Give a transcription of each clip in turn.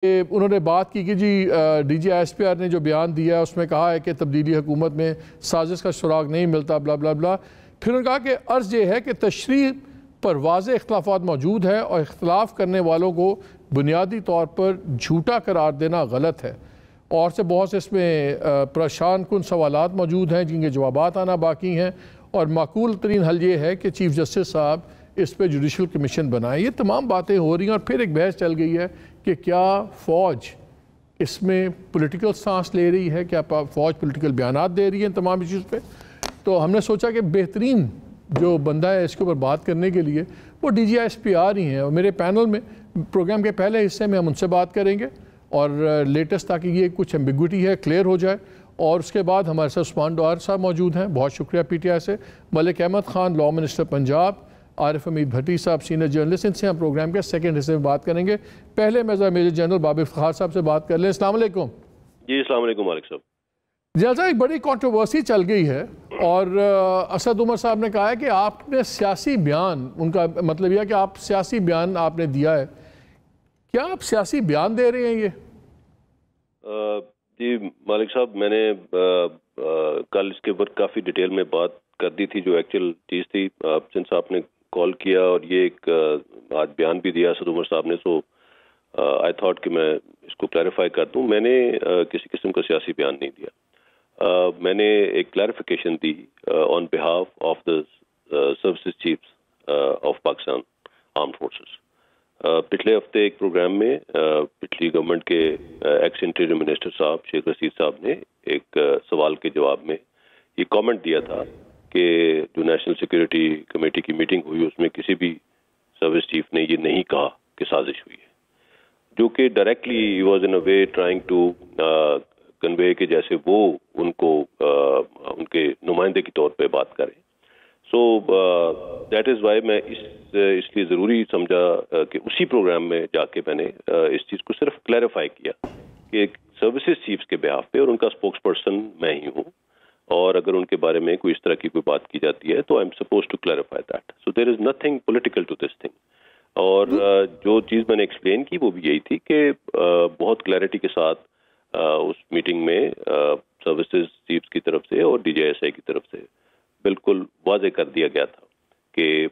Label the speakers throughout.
Speaker 1: انہوں نے بات کی کہ جی D G S P R نے جو بیان دیا ہے اس میں کہا ہے کہ تبدیلی حکومت میں سازش کا سراغ نہیں ملتا بلا بلا بلا. پھر انہوں نے کہا کہ عرض یہ ہے کہ تشریح پر واضح اختلافات موجود ہے اور اختلاف کرنے والوں کو بنیادی طور پر جھوٹا قرار دینا غلط ہے. اور سے بہت سے اس میں پریشان کن سوالات موجود ہیں جن کے جوابات آنا باقی ہیں، اور معقول ترین حل یہ ہے کہ چیف جسٹس صاحب اس پہ جوڈیشل کمیشن بنائیں. یہ تمام باتیں ہو رہی ہیں اور پھر ایک بحث چل گئی ہے کہ کیا فوج اس میں پولیٹیکل سانس لے رہی ہے، کیا فوج پولیٹیکل بیانات دے رہی ہے تمام ایشوز پہ. تو ہم نے سوچا کہ بہترین جو بندہ ہے اس کے اوپر بات کرنے کے لیے وہ D G S P R ہی ہیں، اور میرے پینل میں پروگرام کے پہلے حصے میں ہم ان سے بات کریں گے اور لیٹسٹ تاکہ یہ کچھ ایمبیگوٹی ہے کلیئر ہو جائے. اور اس کے بعد ہمارے ساتھ عثمان ڈار صاحب موجود ہیں، بہت شکریہ پی ٹی آئی سے، ملک احمد خان لاء منسٹر پنجاب، عارف حمید بھٹی صاحب سینئر جرنلسٹ، ان سے ہم پروگرام کے سیکنڈ حصے میں بات کریں گے. پہلے میں میجر جنرل بابر افتخار صاحب سے بات کر لیں. السلام علیکم.
Speaker 2: جی السلام علیکم مالک صاحب.
Speaker 1: جنرل صاحب ایک بڑی کنٹروورسی چل گئی ہے اور اسد عمر صاحب نے کہا ہے کہ آپ نے سیاسی بیان، ان کا مطلب یہ ہے کہ آپ سیاسی بیان آپ نے دیا ہے. کیا آپ سیاسی بیان دے رہے ہیں؟ یہ
Speaker 2: جی مالک صاحب، میں نے کل اس کے اوپر کافی ڈیٹیل میں بات کر دی تھی. جو ایکچوئل چیز تھی سنس آپ نے کال کیا اور یہ ایک آج بیان بھی دیا اسد عمر صاحب نے، سو آئی تھاٹ کہ میں اس کو کلیریفائی کر دوں. میں نے کسی قسم کا سیاسی بیان نہیں دیا. میں نے ایک clarification the on behalf of the services chiefs of Pakistan armed forces. پچھلے ہفتے ایک پروگرام میں پچھلی گورنمنٹ کے ایکس انٹیریئر منسٹر صاحب شیخ رشید صاحب نے ایک سوال کے جواب میں یہ کامنٹ دیا تھا کہ جو نیشنل سیکورٹی کمیٹی کی میٹنگ ہوئی اس میں کسی بھی سروس چیف نے یہ نہیں کہا کہ سازش ہوئی ہے، جو کہ directly was in a way trying to convey کہ جیسے وہ ان کو ان کے نمائندے کے طور پہ بات کریں. سو دیٹ از وائی میں اس لیے ضروری سمجھا کہ اسی پروگرام میں جا کے میں نے اس چیز کو صرف کلیریفائی کیا کہ سروسز چیفز کے بہاف پہ، اور ان کا اسپوکس پرسن میں ہی ہوں، اور اگر ان کے بارے میں کوئی اس طرح کی کوئی بات کی جاتی ہے تو I am supposed to clarify that. So there is nothing political to this thing. اور جو چیز میں نے ایکسپلین کی وہ بھی یہی تھی کہ بہت کلیئرٹی کے ساتھ اس میٹنگ میں سروسز چیفز کی طرف سے اور ڈی جی ایس آئی کی طرف سے بالکل واضح کر دیا گیا تھا کہ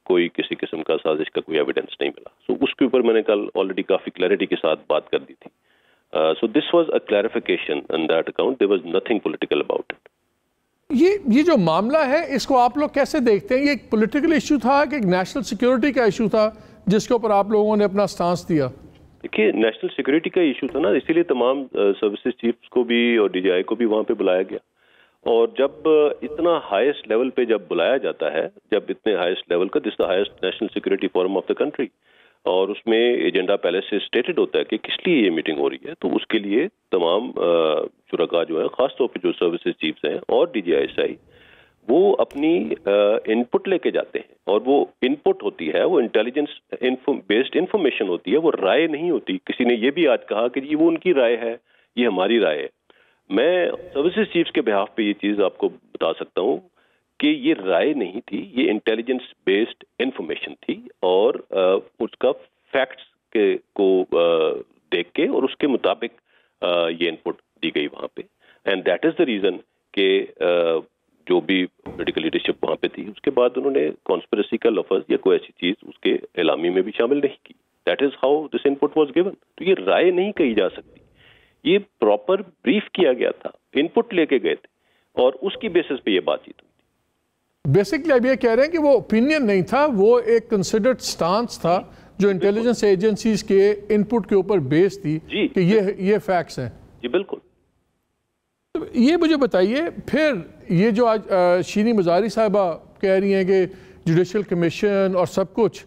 Speaker 2: کوئی کسی قسم کا سازش کا کوئی ایویڈنس نہیں ملا. سو اس کے اوپر میں نے کل آلریڈی کافی کلیئرٹی کے ساتھ بات کر دی تھی. So this was a clarification on that account. There was nothing political about it.
Speaker 1: یہ جو معاملہ ہے اس کو آپ لوگ کیسے دیکھتے ہیں؟ یہ ایک پولیٹیکل ایشو تھا کہ ایک نیشنل سیکیورٹی کا ایشو تھا جس کے اوپر آپ لوگوں نے اپنا سٹانس دیا؟
Speaker 2: دیکھیے نیشنل سیکورٹی کا ایشو تھا نا، اسی لیے تمام سروسز چیفز کو بھی اور ڈی جی آئی کو بھی وہاں پہ بلایا گیا. اور جب اتنا ہائیسٹ لیول پہ جب بلایا جاتا ہے، جب اتنے ہائیسٹ لیول کا، this the highest national security forum of the country, اور اس میں ایجنڈا پہلے سے اسٹیٹڈ ہوتا ہے کہ کس لیے یہ میٹنگ ہو رہی ہے، تو اس کے لیے تمام شرکاء جو ہیں، خاص طور پہ جو سروسز چیفز ہیں اور ڈی جی ایس آئی، وہ اپنی ان پٹ لے کے جاتے ہیں. اور وہ ان پٹ ہوتی ہے، وہ انٹیلیجنس بیسڈ انفارمیشن ہوتی ہے، وہ رائے نہیں ہوتی. کسی نے یہ بھی آج کہا کہ یہ وہ ان کی رائے ہے، یہ ہماری رائے ہے. میں سروسز چیفز کے بہاف پہ یہ چیز آپ کو بتا سکتا ہوں کہ یہ رائے نہیں تھی، یہ انٹیلیجنس بیسڈ انفارمیشن تھی، اور اس کا فیکٹس کو دیکھ کے اور اس کے مطابق یہ ان پٹ دی گئی وہاں پہ. And that is the reason کہ جو بھی پولیٹیکل لیڈرشپ وہاں پہ تھی اس کے بعد انہوں نے کانسپریسی کا لفظ یا کوئی ایسی چیز اس کے اعلامی میں بھی شامل نہیں کی. That is how this in put was given. تو یہ رائے نہیں کہی جا سکتی، یہ پراپر بریف کیا گیا تھا، ان پٹ لے کے گئے تھے، اور اس کی بیسس پہ یہ بات چیت ہوئی تھی.
Speaker 1: بیسکلی اب یہ کہہ رہے ہیں کہ وہ اوپینین نہیں تھا، وہ ایک کنسیڈرڈ سٹانس تھا جو انٹیلیجنس ایجنسیز کے ان پٹ کے اوپر بیس تھی کہ یہ فیکٹس ہیں.
Speaker 2: جی بالکل.
Speaker 1: یہ مجھے بتائیے پھر یہ جو آج شیریں مزاری صاحبہ کہہ رہی ہیں کہ جوڈیشل کمیشن اور سب کچھ،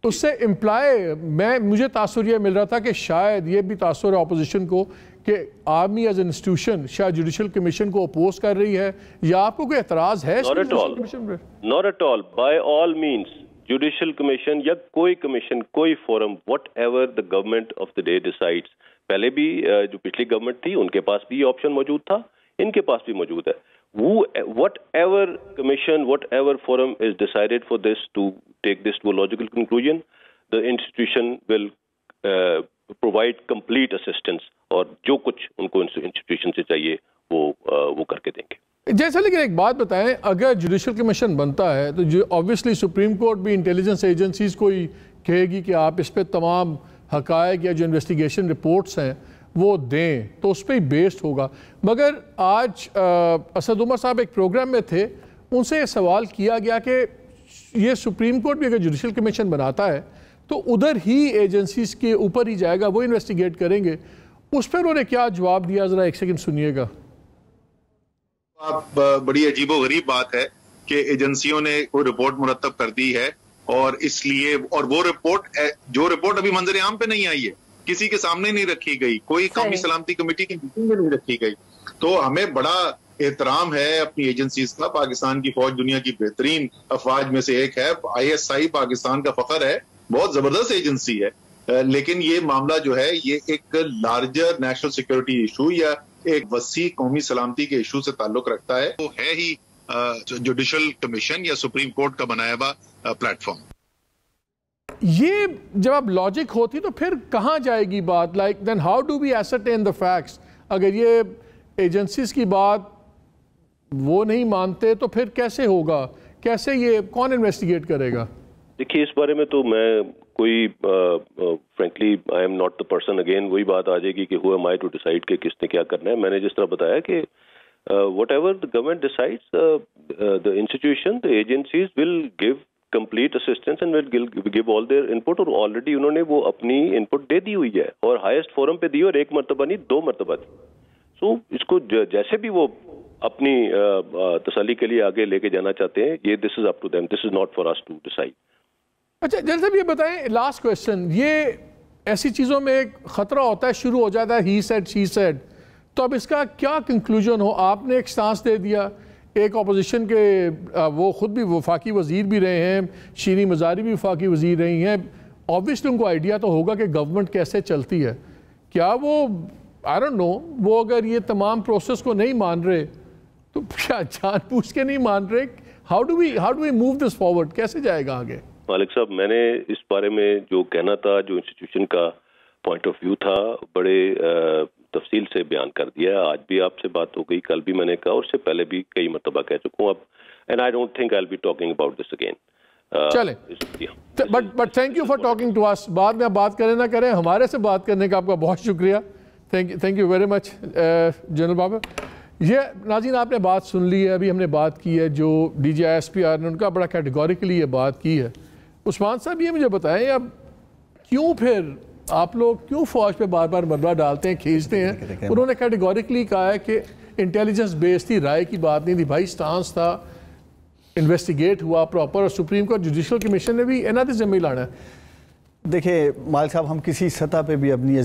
Speaker 1: اس سے امپلائی مجھے تاثر یہ مل رہا تھا کہ شاید یہ بھی تاثر ہے اپوزیشن کو کہ آرمی ایز این انسٹیٹیوشن شاید جوڈیشل کمیشن کو اپوز کر رہی ہے، یا آپ کو کوئی اعتراض ہے؟
Speaker 2: Not at all. By all means, judicial commission یا کوئی کمیشن، کوئی forum, what ever the government of the day decides. پہلے بھی جو پچھلی گورنمنٹ تھی ان کے پاس بھی یہ آپشن موجود تھا، ان کے پاس بھی موجود ہے. Whatever commission, whatever forum is decided for this to take this to a logical conclusion, the institution will provide complete assistance, اور جو کچھ ان کو انسٹیٹیوشن سے چاہیے وہ کر کے دیں گے.
Speaker 1: جیسا لیکن ایک بات بتائیں, اگر جوڈیشل کمیشن بنتا ہے تو obviously سپریم کورٹ بھی انٹیلیجنس ایجنسیز کو ہی کہے گی کہ آپ اس پہ تمام حقائق یا جو انویسٹیگیشن رپورٹس ہیں وہ دیں, تو اس پہ ہی بیسڈ ہوگا. مگر آج اسد عمر صاحب ایک پروگرام میں تھے, ان سے یہ سوال کیا گیا کہ یہ سپریم کورٹ بھی اگر جوڈیشل کمیشن بناتا ہے تو ادھر ہی ایجنسیز کے اوپر ہی جائے گا, وہ انویسٹیگیٹ کریں گے. اس پر انہوں نے کیا جواب دیا, ذرا ایک سیکنڈ سنیے گا.
Speaker 3: بڑی عجیب و غریب بات ہے کہ ایجنسیوں نے کوئی رپورٹ مرتب کر دی ہے, اور اس لیے اور وہ رپورٹ ابھی منظر عام پہ نہیں آئی ہے, کسی کے سامنے نہیں رکھی گئی, کوئی قومی سلامتی کمیٹی کی میٹنگ میں نہیں رکھی گئی. تو ہمیں بڑا احترام ہے اپنی ایجنسیز کا. پاکستان کی فوج دنیا کی بہترین افواج میں سے ایک ہے. ISI پاکستان کا فخر ہے, بہت زبردست ایجنسی ہے. لیکن یہ معاملہ جو ہے یہ ایک لارجر نیشنل سیکیورٹی ایشو یا ایک وسیع قومی سلامتی کے ایشو سے تعلق رکھتا ہے. وہ ہے ہی جوڈیشل کمیشن یا سپریم کورٹ کا بنایا ہوا پلیٹ فارم.
Speaker 1: یہ جب اب لاجک ہوتی تو پھر کہاں جائے گی بات؟ Like then how do we ascertain the facts? اگر یہ ایجنسیز کی بات وہ نہیں مانتے تو پھر کیسے ہوگا, کیسے یہ کون انویسٹیگیٹ کرے گا؟
Speaker 2: دیکھیے اس بارے میں تو میں کوئی frankly I am not the person. Again وہی بات آ جائے گی کہ ہو ایم آئی ٹو ڈیسائیڈ کہ کس نے کیا کرنا ہے. میں نے جس طرح بتایا کہ what ever the government decides, the institution, the agencies will give complete assistance and will give all their input, اور already انہوں نے وہ اپنی input دے دی ہوئی ہے, اور highest forum پہ دی, اور ایک مرتبہ نہیں 2 مرتبہ دی. سو اس کو جیسے بھی وہ اپنی تسلی کے لیے آگے لے کے جانا چاہتے ہیں, یہ this is up to them, this is not for us to decide.
Speaker 1: اچھا جیسے یہ بتائیں, لاسٹ کویسچن, یہ ایسی چیزوں میں ایک خطرہ ہوتا ہے, شروع ہو جاتا ہے he said she said, تو اب اس کا کیا کنکلوژن ہو؟ آپ نے ایک سٹانس دے دیا, ایک اپوزیشن کے وہ خود بھی وفاقی وزیر بھی رہے ہیں, شیریں مزاری بھی وفاقی وزیر رہی ہیں, obviously ان کو آئیڈیا تو ہوگا کہ گورنمنٹ کیسے چلتی ہے. کیا وہ I don't know, وہ اگر یہ تمام پروسیس کو نہیں مان رہے تو کیا جان پوچھ کے نہیں مان رہے؟ how do we move this forward? کیسے جائے گا آگے؟
Speaker 2: مالک صاحب, میں نے اس بارے میں جو کہنا تھا, جو انسٹیٹیوشن کا پوائنٹ آف ویو تھا, بڑے تفصیل سے بیان کر دیا. آج بھی آپ سے بات ہو گئی, کل بھی میں نے کہا, اور اس سے پہلے بھی کئی مرتبہ کہہ چکا ہوں. اب and I don't think I will be talking about this again.
Speaker 1: چلیں, but thank you for talking to us. بعد میں آپ بات کریں نہ کریں, ہمارے سے بات کرنے کا آپ کا بہت شکریہ. Thank you very much general Babar. یہ ناظرین آپ نے بات سن لی ہے, ابھی ہم نے بات کی ہے جو DGI/SPR نے, ان کا بڑا کیٹیگوریکلی یہ بات کی ہے. عثمان صاحب یہ مجھے بتائیں, اب کیوں پھر آپ لوگ کیوں فوج پہ بار بار مربع ڈالتے ہیں, کھینچتے ہیں؟ انہوں نے کیٹیگوریکلی کہا ہے کہ انٹیلیجنس بیس تھی, رائے کی بات نہیں تھی. بھائی سٹانس تھا, انویسٹیگیٹ ہوا پراپر, اور سپریم کورٹ جوڈیشل کمیشن نے بھی انہاں دے ذمہ لانا ہے.
Speaker 4: دیکھیں مالک صاحب, ہم کسی سطح پہ بھی اپنی